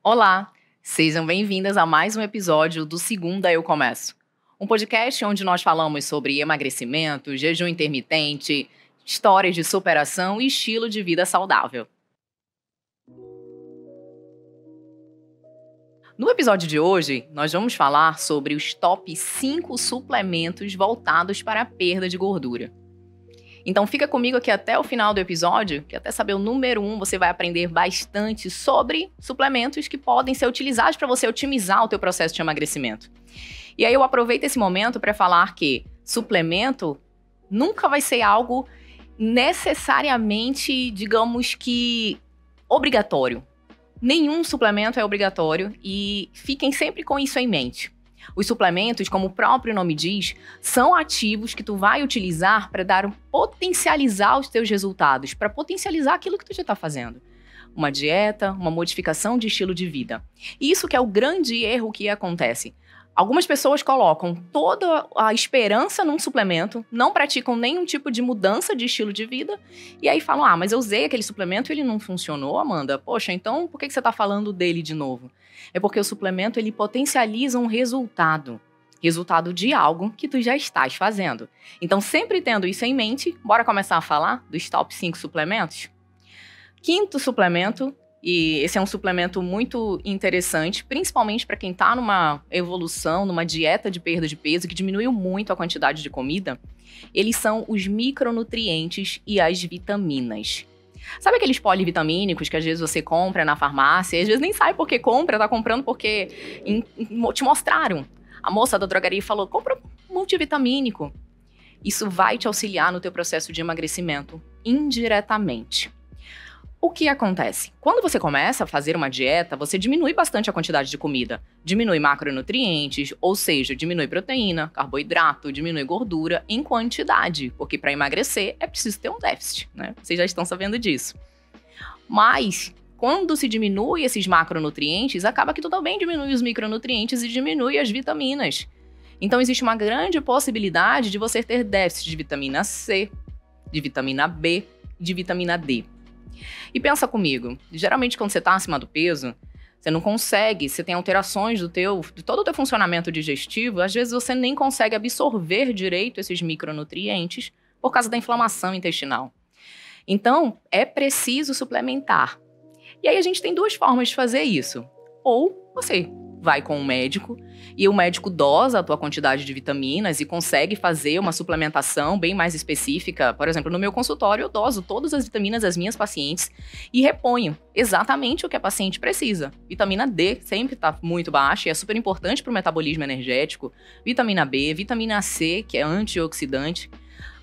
Olá, sejam bem-vindas a mais um episódio do Segunda Eu Começo. Um podcast onde nós falamos sobre emagrecimento, jejum intermitente, histórias de superação e estilo de vida saudável. No episódio de hoje, nós vamos falar sobre os top 5 suplementos voltados para a perda de gordura. Então fica comigo aqui até o final do episódio, que até saber o número 1 você vai aprender bastante sobre suplementos que podem ser utilizados para você otimizar o teu processo de emagrecimento. E aí eu aproveito esse momento para falar que suplemento nunca vai ser algo necessariamente, digamos que, obrigatório. Nenhum suplemento é obrigatório e fiquem sempre com isso em mente. Os suplementos, como o próprio nome diz, são ativos que tu vai utilizar para potencializar os teus resultados, para potencializar aquilo que tu já está fazendo. Uma dieta, uma modificação de estilo de vida. Isso que é o grande erro que acontece. Algumas pessoas colocam toda a esperança num suplemento, não praticam nenhum tipo de mudança de estilo de vida, e aí falam, mas eu usei aquele suplemento e ele não funcionou, Amanda. Poxa, então por que você está falando dele de novo? É porque o suplemento, ele potencializa um resultado de algo que tu já estás fazendo. Então, sempre tendo isso em mente, bora começar a falar dos top 5 suplementos? Quinto suplemento, e esse é um suplemento muito interessante, principalmente para quem está numa evolução, numa dieta de perda de peso, que diminuiu muito a quantidade de comida, eles são os micronutrientes e as vitaminas. Sabe aqueles polivitamínicos que às vezes você compra na farmácia e às vezes nem sabe por que compra, tá comprando porque te mostraram. A moça da drogaria falou, compra multivitamínico. Isso vai te auxiliar no teu processo de emagrecimento indiretamente. O que acontece? Quando você começa a fazer uma dieta, você diminui bastante a quantidade de comida. Diminui macronutrientes, ou seja, diminui proteína, carboidrato, diminui gordura em quantidade. Porque para emagrecer é preciso ter um déficit, né? Vocês já estão sabendo disso. Mas, quando se diminui esses macronutrientes, acaba que tu também diminui os micronutrientes e diminui as vitaminas. Então, existe uma grande possibilidade de você ter déficit de vitamina C, de vitamina B e de vitamina D. E pensa comigo, geralmente quando você está acima do peso, você não consegue, você tem alterações de todo o teu funcionamento digestivo, às vezes você nem consegue absorver direito esses micronutrientes por causa da inflamação intestinal. Então, é preciso suplementar. E aí a gente tem duas formas de fazer isso. Ou você vai com um médico e o médico dosa a tua quantidade de vitaminas e consegue fazer uma suplementação bem mais específica. Por exemplo, no meu consultório eu doso todas as vitaminas das minhas pacientes e reponho exatamente o que a paciente precisa. Vitamina D sempre está muito baixa e é super importante para o metabolismo energético. Vitamina B, vitamina C, que é antioxidante.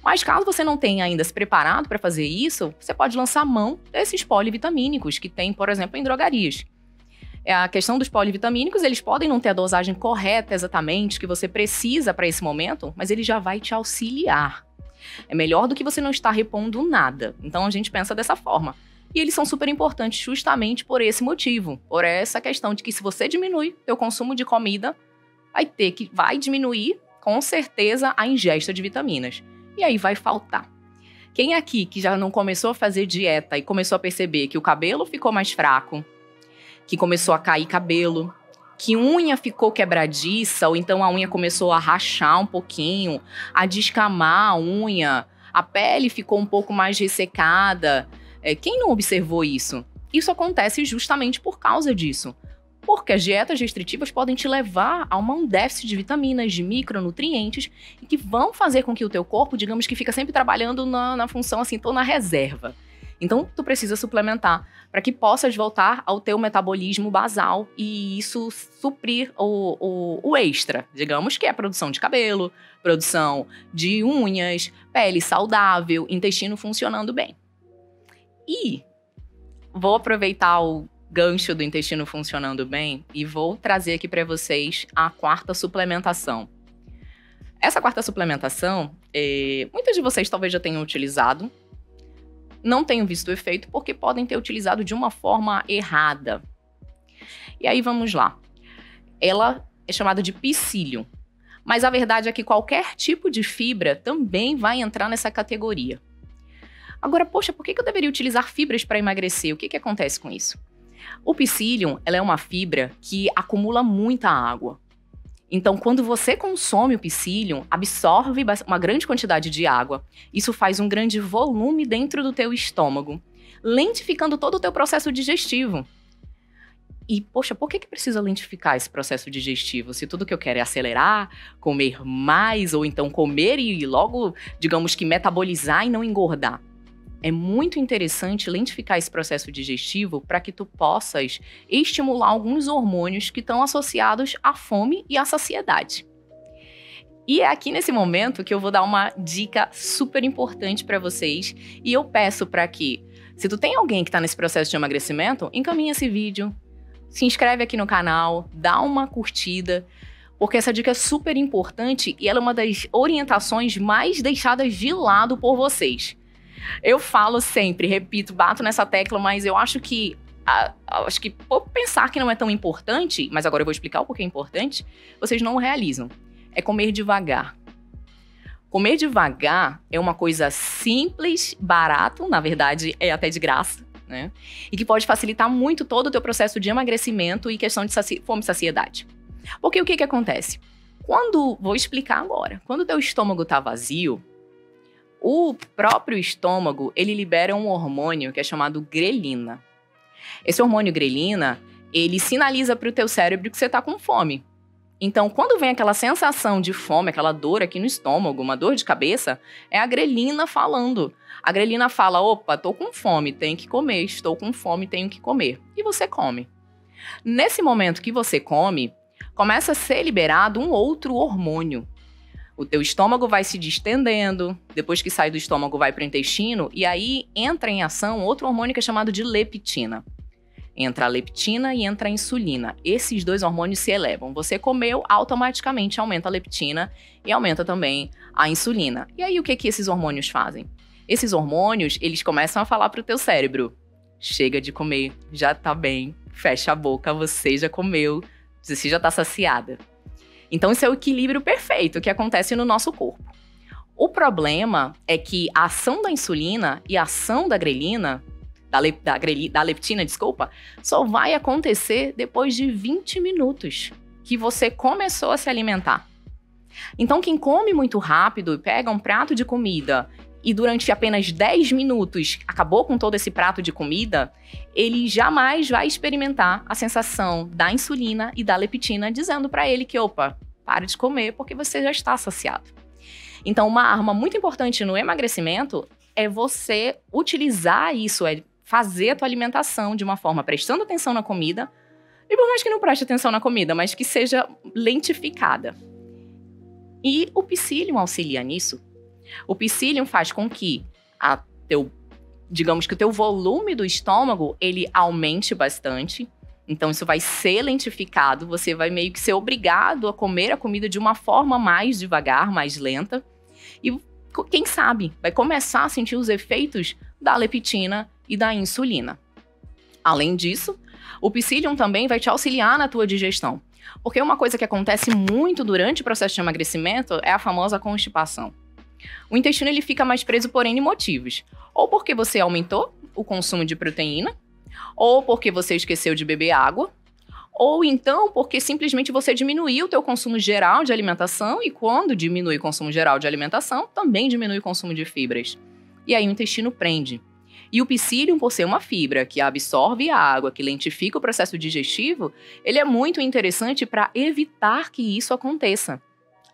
Mas caso você não tenha ainda se preparado para fazer isso, você pode lançar mão desses polivitamínicos que tem, por exemplo, em drogarias. A questão dos polivitamínicos, eles podem não ter a dosagem correta exatamente que você precisa para esse momento, mas ele já vai te auxiliar. É melhor do que você não estar repondo nada. Então a gente pensa dessa forma. E eles são super importantes justamente por esse motivo, por essa questão de que se você diminui o consumo de comida, vai diminuir com certeza a ingesta de vitaminas. E aí vai faltar. Quem aqui que já não começou a fazer dieta e começou a perceber que o cabelo ficou mais fraco, que começou a cair cabelo, que unha ficou quebradiça, ou então a unha começou a rachar um pouquinho, a descamar a unha, a pele ficou um pouco mais ressecada. Quem não observou isso? Isso acontece justamente por causa disso. Porque as dietas restritivas podem te levar a um déficit de vitaminas, de micronutrientes, e que vão fazer com que o teu corpo, digamos que fica sempre trabalhando na função assim, tô na reserva. Então, tu precisa suplementar para que possas voltar ao teu metabolismo basal e isso suprir o extra, digamos que é a produção de cabelo, produção de unhas, pele saudável, intestino funcionando bem. E vou aproveitar o gancho do intestino funcionando bem e vou trazer aqui para vocês a quarta suplementação. Essa quarta suplementação, muitas de vocês talvez já tenham utilizado. Não tenho visto o efeito porque podem ter utilizado de uma forma errada. E aí vamos lá. Ela é chamada de psyllium, mas a verdade é que qualquer tipo de fibra também vai entrar nessa categoria. Agora, poxa, por que eu deveria utilizar fibras para emagrecer? O que acontece com isso? O psyllium, ela é uma fibra que acumula muita água. Então, quando você consome o psyllium, absorve uma grande quantidade de água. Isso faz um grande volume dentro do teu estômago, lentificando todo o teu processo digestivo. E, poxa, por que precisa lentificar esse processo digestivo? Se tudo que eu quero é acelerar, comer mais, ou então comer e logo, digamos que metabolizar e não engordar. É muito interessante lentificar esse processo digestivo para que tu possas estimular alguns hormônios que estão associados à fome e à saciedade. E é aqui nesse momento que eu vou dar uma dica super importante para vocês. E eu peço para que, se tu tem alguém que está nesse processo de emagrecimento, encaminha esse vídeo, se inscreve aqui no canal, dá uma curtida, porque essa dica é super importante e ela é uma das orientações mais deixadas de lado por vocês. Eu falo sempre, repito, bato nessa tecla, mas eu acho que por pensar que não é tão importante, mas agora eu vou explicar o porquê é importante, vocês não realizam. É comer devagar. Comer devagar é uma coisa simples, barato, na verdade é até de graça, né? E que pode facilitar muito todo o teu processo de emagrecimento e questão de fome e saciedade. Porque o que acontece? Vou explicar agora. Quando o teu estômago tá vazio, o próprio estômago, ele libera um hormônio que é chamado grelina. Esse hormônio grelina, ele sinaliza para o teu cérebro que você tá com fome. Então, quando vem aquela sensação de fome, aquela dor aqui no estômago, uma dor de cabeça, é a grelina falando. A grelina fala, opa, tô com fome, tenho que comer, estou com fome, tenho que comer. E você come. Nesse momento que você come, começa a ser liberado um outro hormônio. O teu estômago vai se distendendo, depois que sai do estômago vai para o intestino, e aí entra em ação outro hormônio que é chamado de leptina. Entra a leptina e entra a insulina. Esses dois hormônios se elevam. Você comeu, automaticamente aumenta a leptina e aumenta também a insulina. E aí o que esses hormônios fazem? Esses hormônios, eles começam a falar para o teu cérebro: chega de comer, já tá bem, fecha a boca, você já comeu, você já tá saciada. Então esse é o equilíbrio perfeito que acontece no nosso corpo. O problema é que a ação da insulina e a ação da grelina, da leptina, desculpa, só vai acontecer depois de 20 minutos que você começou a se alimentar. Então quem come muito rápido e pega um prato de comida e durante apenas 10 minutos acabou com todo esse prato de comida, ele jamais vai experimentar a sensação da insulina e da leptina, dizendo para ele que, opa, pare de comer porque você já está saciado. Então, uma arma muito importante no emagrecimento é você utilizar isso, é fazer a tua alimentação de uma forma prestando atenção na comida, e por mais que não preste atenção na comida, mas que seja lentificada. E o psyllium auxilia nisso. O psyllium faz com que digamos que o teu volume do estômago, ele aumente bastante. Então isso vai ser lentificado, você vai meio que ser obrigado a comer a comida de uma forma mais devagar, mais lenta. E quem sabe, vai começar a sentir os efeitos da leptina e da insulina. Além disso, o psyllium também vai te auxiliar na tua digestão. Porque uma coisa que acontece muito durante o processo de emagrecimento é a famosa constipação. O intestino ele fica mais preso por N motivos. Ou porque você aumentou o consumo de proteína, ou porque você esqueceu de beber água, ou então porque simplesmente você diminuiu o teu consumo geral de alimentação, e quando diminui o consumo geral de alimentação, também diminui o consumo de fibras. E aí o intestino prende. E o psyllium, por ser uma fibra que absorve a água, que lentifica o processo digestivo, ele é muito interessante para evitar que isso aconteça.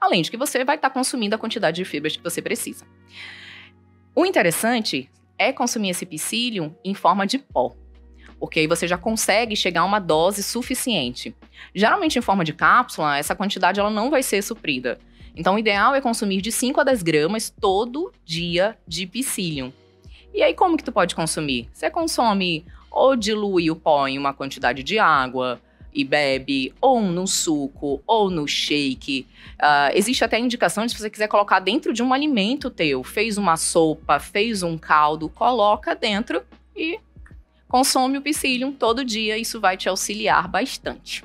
Além de que você vai estar consumindo a quantidade de fibras que você precisa. O interessante é consumir esse psyllium em forma de pó, porque aí você já consegue chegar a uma dose suficiente. Geralmente em forma de cápsula, essa quantidade ela não vai ser suprida. Então o ideal é consumir de 5 a 10 gramas todo dia de psyllium. E aí como que tu pode consumir? Você consome ou dilui o pó em uma quantidade de água e bebe, ou no suco, ou no shake. Existe até a indicação de se você quiser colocar dentro de um alimento teu. Fez uma sopa, fez um caldo, coloca dentro e consome o psyllium todo dia. Isso vai te auxiliar bastante.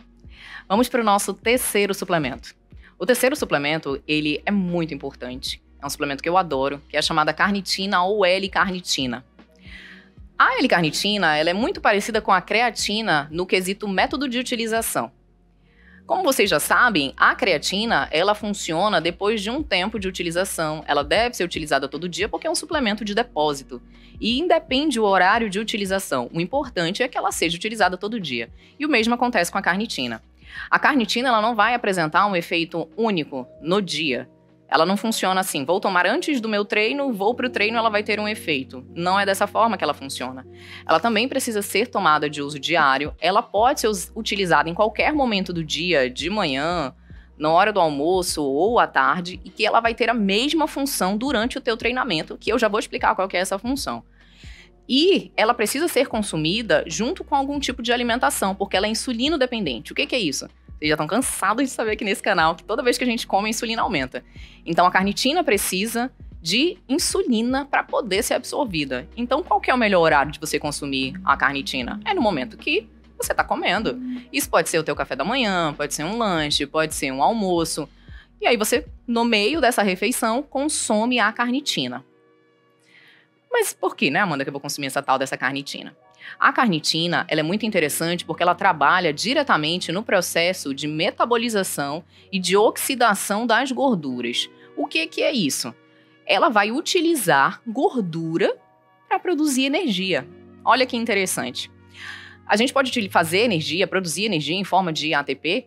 Vamos para o nosso terceiro suplemento. O terceiro suplemento, ele é muito importante. É um suplemento que eu adoro, que é a chamada carnitina ou L-carnitina. A L-carnitina, ela é muito parecida com a creatina no quesito método de utilização. Como vocês já sabem, a creatina, ela funciona depois de um tempo de utilização. Ela deve ser utilizada todo dia porque é um suplemento de depósito. E independe o horário de utilização. O importante é que ela seja utilizada todo dia. E o mesmo acontece com a carnitina. A carnitina, ela não vai apresentar um efeito único no dia. Ela não funciona assim, vou tomar antes do meu treino, vou para o treino, ela vai ter um efeito. Não é dessa forma que ela funciona. Ela também precisa ser tomada de uso diário, ela pode ser utilizada em qualquer momento do dia, de manhã, na hora do almoço ou à tarde, e que ela vai ter a mesma função durante o teu treinamento, que eu já vou explicar qual que é essa função. E ela precisa ser consumida junto com algum tipo de alimentação, porque ela é insulino dependente. O que é isso? Vocês já estão cansados de saber aqui nesse canal que toda vez que a gente come, a insulina aumenta. Então, a carnitina precisa de insulina para poder ser absorvida. Então, qual que é o melhor horário de você consumir a carnitina? É no momento que você está comendo. Isso pode ser o teu café da manhã, pode ser um lanche, pode ser um almoço. E aí você, no meio dessa refeição, consome a carnitina. Mas por que, né, Amanda, que eu vou consumir essa tal dessa carnitina? A carnitina, ela é muito interessante porque ela trabalha diretamente no processo de metabolização e de oxidação das gorduras. O que é isso? Ela vai utilizar gordura para produzir energia. Olha que interessante. A gente pode fazer energia, produzir energia em forma de ATP,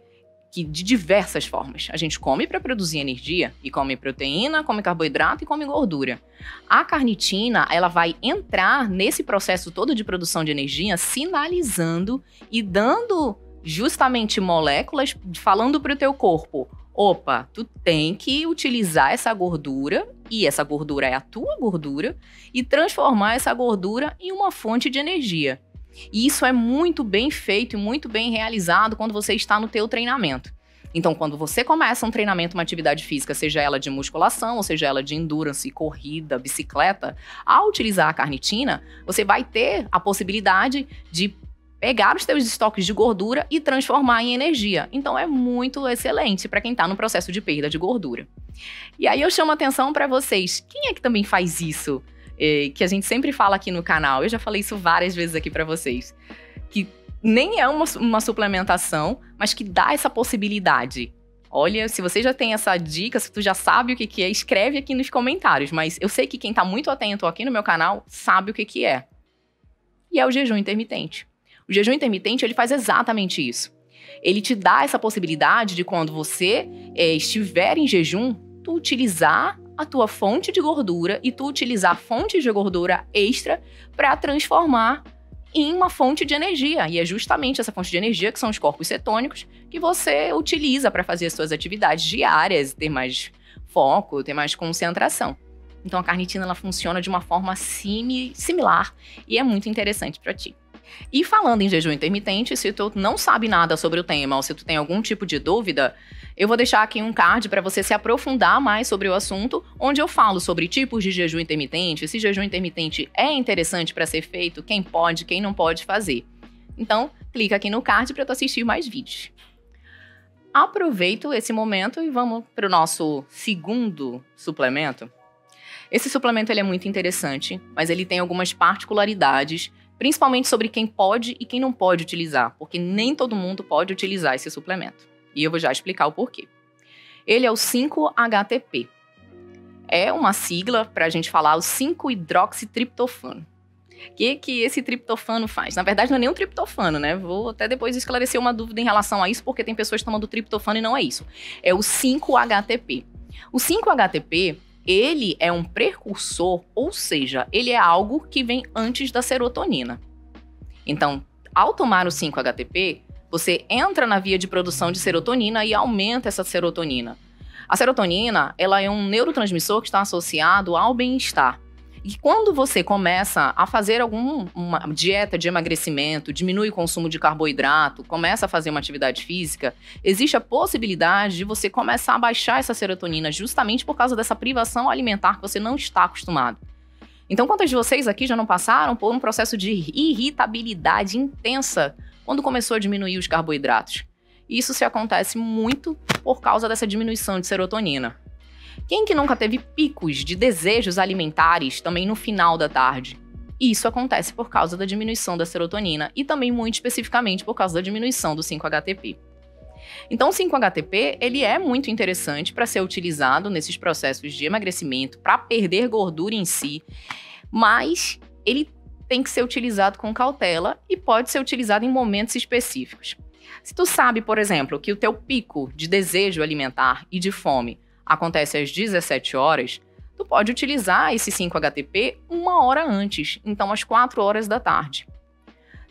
de diversas formas. A gente come para produzir energia, e come proteína, come carboidrato e come gordura. A carnitina, ela vai entrar nesse processo todo de produção de energia, sinalizando e dando justamente moléculas, falando para o teu corpo, opa, tu tem que utilizar essa gordura, e essa gordura é a tua gordura, e transformar essa gordura em uma fonte de energia. E isso é muito bem feito e muito bem realizado quando você está no teu treinamento. Então, quando você começa um treinamento, uma atividade física, seja ela de musculação, ou seja ela de endurance, corrida, bicicleta, ao utilizar a carnitina, você vai ter a possibilidade de pegar os teus estoques de gordura e transformar em energia. Então, é muito excelente para quem está no processo de perda de gordura. E aí eu chamo a atenção para vocês. Quem é que também faz isso? Que a gente sempre fala aqui no canal, eu já falei isso várias vezes aqui pra vocês, que nem é uma suplementação, mas que dá essa possibilidade. Olha, se você já tem essa dica, se tu já sabe o que é, escreve aqui nos comentários, mas eu sei que quem tá muito atento aqui no meu canal sabe o que é. E é o jejum intermitente. O jejum intermitente, ele faz exatamente isso. Ele te dá essa possibilidade de quando você estiver em jejum, tu utilizar a tua fonte de gordura e tu utilizar fontes de gordura extra para transformar em uma fonte de energia. E é justamente essa fonte de energia, que são os corpos cetônicos, que você utiliza para fazer as suas atividades diárias, ter mais foco, ter mais concentração. Então a carnitina, ela funciona de uma forma similar e é muito interessante para ti. E falando em jejum intermitente, se tu não sabe nada sobre o tema ou se tu tem algum tipo de dúvida, eu vou deixar aqui um card para você se aprofundar mais sobre o assunto, onde eu falo sobre tipos de jejum intermitente, se jejum intermitente é interessante para ser feito, quem pode, quem não pode fazer. Então, clica aqui no card para tu assistir mais vídeos. Aproveito esse momento e vamos para o nosso segundo suplemento. Esse suplemento ele é muito interessante, mas ele tem algumas particularidades, principalmente sobre quem pode e quem não pode utilizar, porque nem todo mundo pode utilizar esse suplemento. E eu vou já explicar o porquê. Ele é o 5-HTP. É uma sigla para a gente falar o 5-hidroxitriptofano. O que esse triptofano faz? Na verdade, não é nem um triptofano, né? Vou até depois esclarecer uma dúvida em relação a isso, porque tem pessoas tomando triptofano e não é isso. É o 5-HTP. O 5-HTP, ele é um precursor, ou seja, ele é algo que vem antes da serotonina. Então, ao tomar o 5-HTP, você entra na via de produção de serotonina e aumenta essa serotonina. A serotonina, ela é um neurotransmissor que está associado ao bem-estar. E quando você começa a fazer uma dieta de emagrecimento, diminui o consumo de carboidrato, começa a fazer uma atividade física, existe a possibilidade de você começar a baixar essa serotonina justamente por causa dessa privação alimentar que você não está acostumado. Então, quantas de vocês aqui já não passaram por um processo de irritabilidade intensa quando começou a diminuir os carboidratos? Isso se acontece muito por causa dessa diminuição de serotonina. Quem que nunca teve picos de desejos alimentares também no final da tarde? E isso acontece por causa da diminuição da serotonina e também muito especificamente por causa da diminuição do 5-HTP. Então, o 5-HTP, ele é muito interessante para ser utilizado nesses processos de emagrecimento, para perder gordura em si, mas ele tem que ser utilizado com cautela e pode ser utilizado em momentos específicos. Se tu sabe, por exemplo, que o teu pico de desejo alimentar e de fome acontece às 17 horas, tu pode utilizar esse 5-HTP 1 hora antes, então às 4 horas da tarde.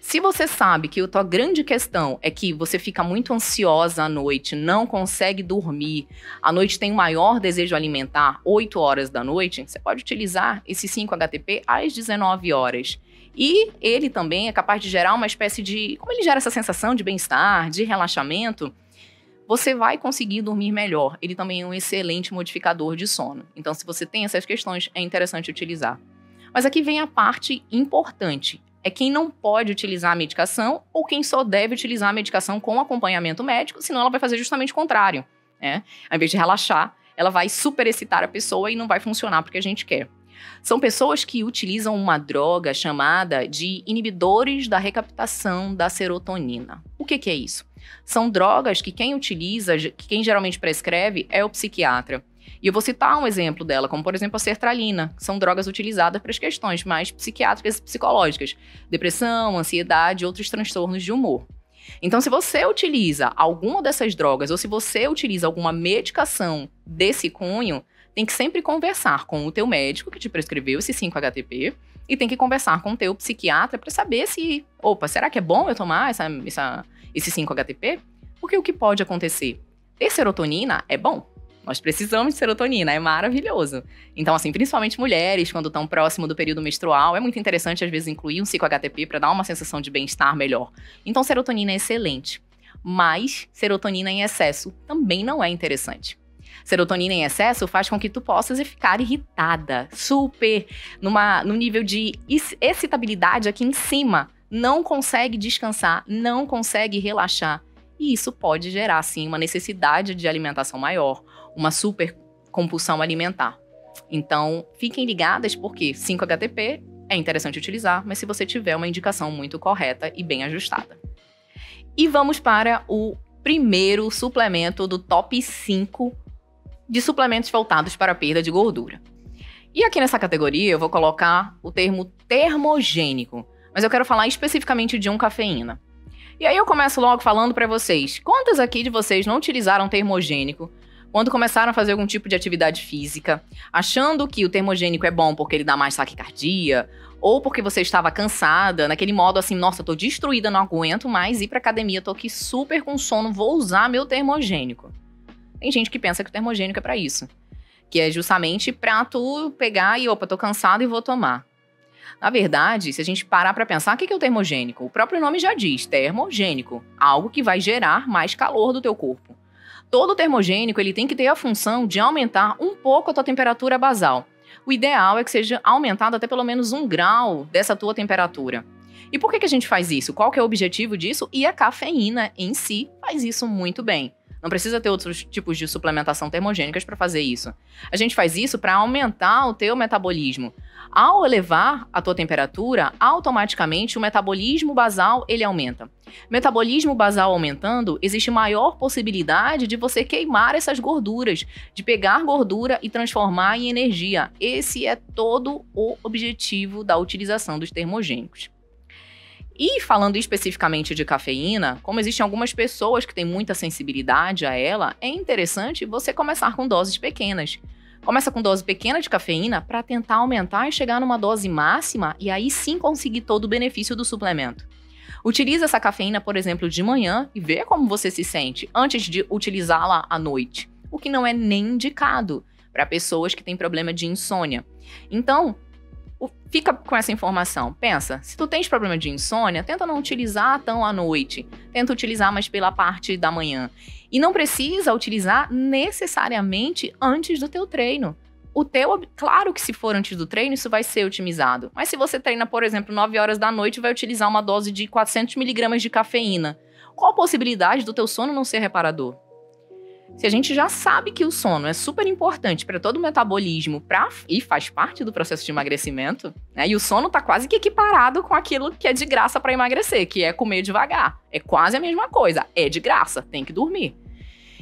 Se você sabe que a tua grande questão é que você fica muito ansiosa à noite, não consegue dormir, à noite tem o maior desejo alimentar, 8 horas da noite, você pode utilizar esse 5-HTP às 19 horas. E ele também é capaz de gerar uma espécie de... Como ele gera essa sensação de bem-estar, de relaxamento, você vai conseguir dormir melhor. Ele também é um excelente modificador de sono. Então, se você tem essas questões, é interessante utilizar. Mas aqui vem a parte importante. É quem não pode utilizar a medicação ou quem só deve utilizar a medicação com acompanhamento médico, senão ela vai fazer justamente o contrário, né? Ao invés de relaxar, ela vai superexcitar a pessoa e não vai funcionar porque a gente quer. São pessoas que utilizam uma droga chamada de inibidores da recaptação da serotonina. O que é isso? São drogas que quem utiliza, que quem geralmente prescreve é o psiquiatra. E eu vou citar um exemplo dela, como por exemplo a sertralina, que são drogas utilizadas para as questões mais psiquiátricas e psicológicas, depressão, ansiedade e outros transtornos de humor. Então, se você utiliza alguma dessas drogas ou se você utiliza alguma medicação desse cunho, tem que sempre conversar com o teu médico que te prescreveu esse 5-HTP e tem que conversar com o teu psiquiatra para saber se, será que é bom eu tomar esse 5-HTP? Porque o que pode acontecer? Ter serotonina é bom. Nós precisamos de serotonina, é maravilhoso. Então, assim, principalmente mulheres, quando estão próximo do período menstrual, é muito interessante, às vezes, incluir um 5-HTP para dar uma sensação de bem-estar melhor. Então, serotonina é excelente. Mas serotonina em excesso também não é interessante. Serotonina em excesso faz com que tu possas ficar irritada, super, no nível de excitabilidade aqui em cima. Não consegue descansar, não consegue relaxar. E isso pode gerar, sim, uma necessidade de alimentação maior, uma super compulsão alimentar. Então, fiquem ligadas porque 5-HTP é interessante utilizar, mas se você tiver uma indicação muito correta e bem ajustada. E vamos para o primeiro suplemento do top 5 de suplementos voltados para a perda de gordura. E aqui nessa categoria eu vou colocar o termo termogênico, mas eu quero falar especificamente de cafeína. E aí eu começo logo falando para vocês, quantas aqui de vocês não utilizaram termogênico quando começaram a fazer algum tipo de atividade física, achando que o termogênico é bom porque ele dá mais taquicardia, ou porque você estava cansada, naquele modo assim, nossa, tô destruída, não aguento mais ir pra academia, tô aqui super com sono, vou usar meu termogênico. Tem gente que pensa que o termogênico é pra isso, que é justamente pra tu pegar e, tô cansado e vou tomar. Na verdade, se a gente parar pra pensar, o que é o termogênico? O próprio nome já diz, termogênico, algo que vai gerar mais calor do teu corpo. Todo termogênico ele tem que ter a função de aumentar um pouco a tua temperatura basal. O ideal é que seja aumentado até pelo menos 1 grau dessa tua temperatura. E por que a gente faz isso? Qual que é o objetivo disso? E a cafeína em si faz isso muito bem. Não precisa ter outros tipos de suplementação termogênicas para fazer isso. A gente faz isso para aumentar o teu metabolismo. Ao elevar a tua temperatura, automaticamente o metabolismo basal ele aumenta. Metabolismo basal aumentando, existe maior possibilidade de você queimar essas gorduras, de pegar gordura e transformar em energia. Esse é todo o objetivo da utilização dos termogênicos. E falando especificamente de cafeína, como existem algumas pessoas que têm muita sensibilidade a ela, é interessante você começar com doses pequenas. Começa com dose pequena de cafeína para tentar aumentar e chegar numa dose máxima e aí sim conseguir todo o benefício do suplemento. Utilize essa cafeína, por exemplo, de manhã e vê como você se sente antes de utilizá-la à noite, o que não é nem indicado para pessoas que têm problema de insônia. Então, fica com essa informação. Pensa, se tu tens problema de insônia, tenta não utilizar tão à noite. Tenta utilizar mais pela parte da manhã. E não precisa utilizar necessariamente antes do teu treino. Claro que se for antes do treino, isso vai ser otimizado. Mas se você treina, por exemplo, 9 horas da noite e vai utilizar uma dose de 400 mg de cafeína, qual a possibilidade do teu sono não ser reparador? Se a gente já sabe que o sono é super importante para todo o metabolismo e faz parte do processo de emagrecimento, né? E o sono está quase que equiparado com aquilo que é de graça para emagrecer, que é comer devagar. É quase a mesma coisa, é de graça, tem que dormir.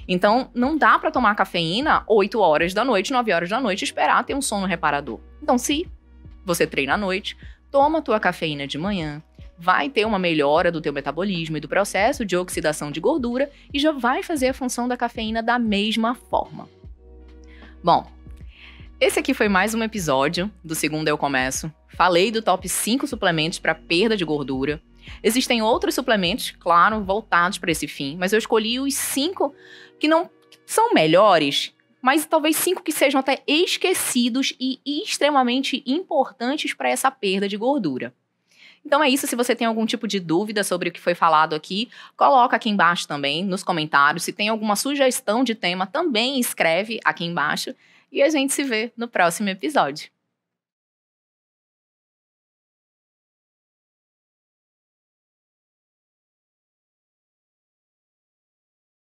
Então, não dá para tomar cafeína 8 horas da noite, 9 horas da noite e esperar ter um sono reparador. Então, se você treina à noite, toma a tua cafeína de manhã, vai ter uma melhora do teu metabolismo e do processo de oxidação de gordura e já vai fazer a função da cafeína da mesma forma. Bom, esse aqui foi mais um episódio do Segundo Eu Começo. Falei do top 5 suplementos para perda de gordura. Existem outros suplementos, claro, voltados para esse fim, mas eu escolhi os 5 que não são melhores, mas talvez 5 que sejam até esquecidos e extremamente importantes para essa perda de gordura. Então é isso, se você tem algum tipo de dúvida sobre o que foi falado aqui, coloca aqui embaixo também, nos comentários. Se tem alguma sugestão de tema, também escreve aqui embaixo. E a gente se vê no próximo episódio.